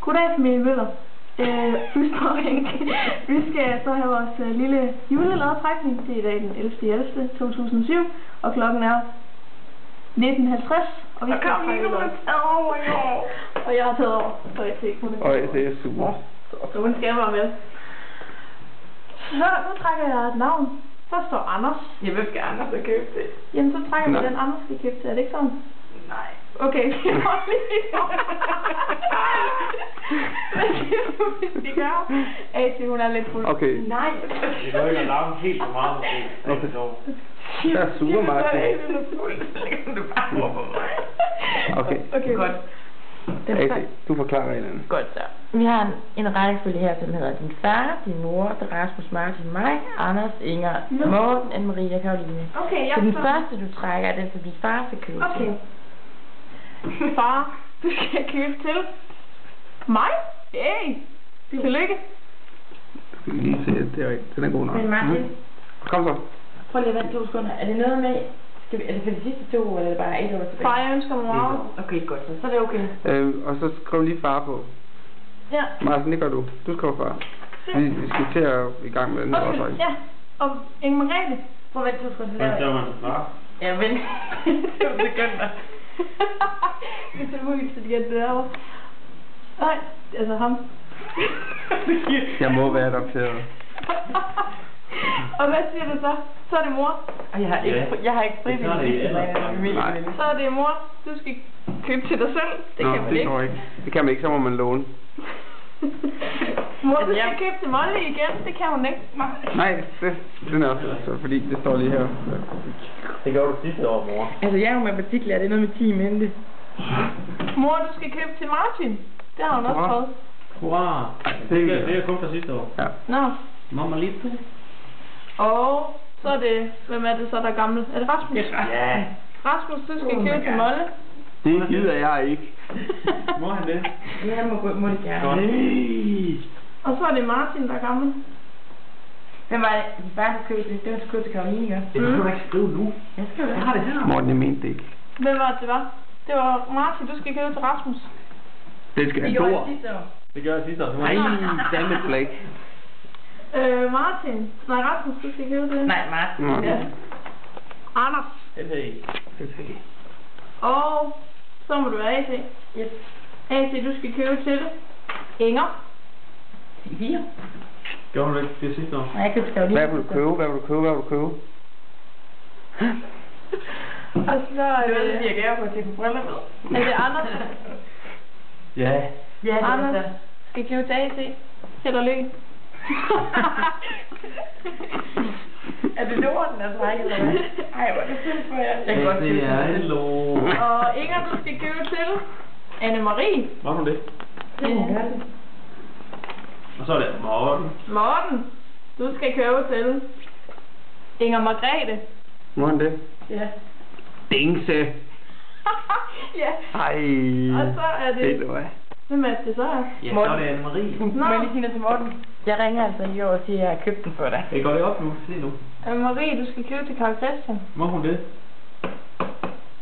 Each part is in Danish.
Goddag, familie Møller. Vi skal så have vores lille julelodtrækning. Det er i dag den 11.11.2007, og klokken er 19.50. Og vi skal trække lod. Og jeg har taget over, så jeg ser kun. Og det er super. Så hun skal være med. Så nu trækker jeg et navn. Så står Anders. Jeg vil gerne Anders have købt det. Jamen, så trækker vi den Anders skal købe til. Er det ikke sådan? Nej. Okay, det var lige hvad siger du, hvis vi gør? AC, hun er lidt fuld. Okay. Nej. Det går ikke at lave helt for meget, måske. Okay. Jeg er super, Martin. Okay. Okay, godt. AC, du forklarer reglerne. Godt så. Vi har en rækkefølge her, som hedder din far, din mor, Rasmus, Martin, mig, Anders, Inger, Morten, Anne-Marie og Karoline. Okay, jeg så den første, du trækker, er den, som din far skal købe til. Okay. Far, du skal købe til mig? Hey! Tillykke. Lige se, det er rigtigt. Den er god nok. Men Martin, kom så. prøv lige at vente 2 sekunder. Er det noget med, er det for de sidste 2 år, eller er det bare 1 år tilbage? Far, jeg ønsker mig meget. Okay, godt. Så er det okay. Og så skriv lige far på. Ja. Martin, det gør du. Du skriver far. Vi skal til at i gang med den her også. Ja. Og Inge Margrethe. Prøv at vente 2 sekunder. Hvad gør man til far? Ja, vent. 2 sekunder. Det er så muligt, at det derovre. Nej, altså ham. Jeg må være adopteret. Og hvad siger du så? Så er det mor. Og jeg har ikke frivilligt Nej. Så er det mor. Du skal købe til dig selv. Det kan man det ikke. går ikke. Det kan man ikke, så må man låne. Mor, du skal købe til Molly igen. Det kan hun ikke. Nej, den er også, fordi det står lige her. Det gjorde du sidste år, mor. Altså, jeg er jo matematiklærer. Det er noget med 10 mente. Mor, du skal købe til Martin. Det har hun også prøvet. Hurra! Det er kun fra sidste år. Ja. Nå. Mamma lige på. Og så er det, hvem er det så, der er gammel? Er det Rasmus? Ja. Rasmus, du skal købe til Molle. Det gider jeg ikke. Må han det? Ja, må det gerne. Godt. Og så er det Martin, der er gammel. Hvem var det? Bare du købte det. Det var du købte til Karoline, ikke? Det kan du ikke skrive nu. Jeg skriver det. Jeg har det her. Morten, jeg mente det ikke. Hvem var det var? Det var Martin, du skal købe til Rasmus. Det skal jeg gjorde gå. det sidste år. Det gør jeg sidste år. Nej, dammit Blake. Martin. Nej, Rasmus, du skal købe det. Nej, Martin. Ja. Anders. Hey. Og så må du være AC. Yes. AC, du skal købe til Inger. 4. Gjorde du ikke det sidste år? Nej, jeg købte Karoline. Hvad vil du købe? Hvad vil du købe? Hvad vil du købe? Og så er Det var det, det... jeg gav på til på bryllup med. Er det Anders? Ja. Ja, det Anders var så. skal købe til AC. Held og lykke. Er det Norden, der trækker eller hvad? Ej, hvor er det fedt for jer. Jeg kan godt købe Det er det. hello. Og Inger, du skal købe til Anne-Marie. Var hun det? Det er det. Og så er det Morten. Morten, du skal købe til Inger Margrethe. Må han det? Ja. Dingse. Ja. Ej. Og så er det... Ved du hvad? Hvem er det så her? Ja, så er det Anne-Marie. Må jeg lige sige noget til Morten? Jeg ringer altså i år og siger, at jeg har købt den for dig. Det går det op nu. Se nu. Anne-Marie, du skal købe til Carl Christian. Må hun det?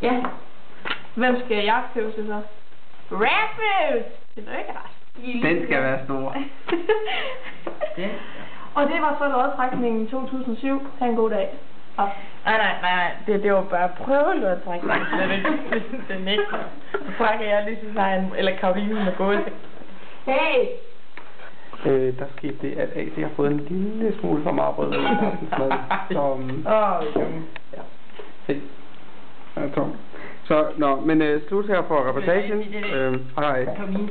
Ja. Hvem skal jeg købe til så? Rasmus! Det er ikke Rasmus. Den skal være stor. Og det var så lodtrækningen 2007. Ha' en god dag. Nej. Det var bare prøvelodtrækning. Den ikke. Så trækker jeg lige så snart eller Karoline med gået. Hey! Der skete det, at AC har fået en lille smule for meget brød. Ja. Se. Ja, tom. Så, men slut her for reportagen. Hej. Karoline.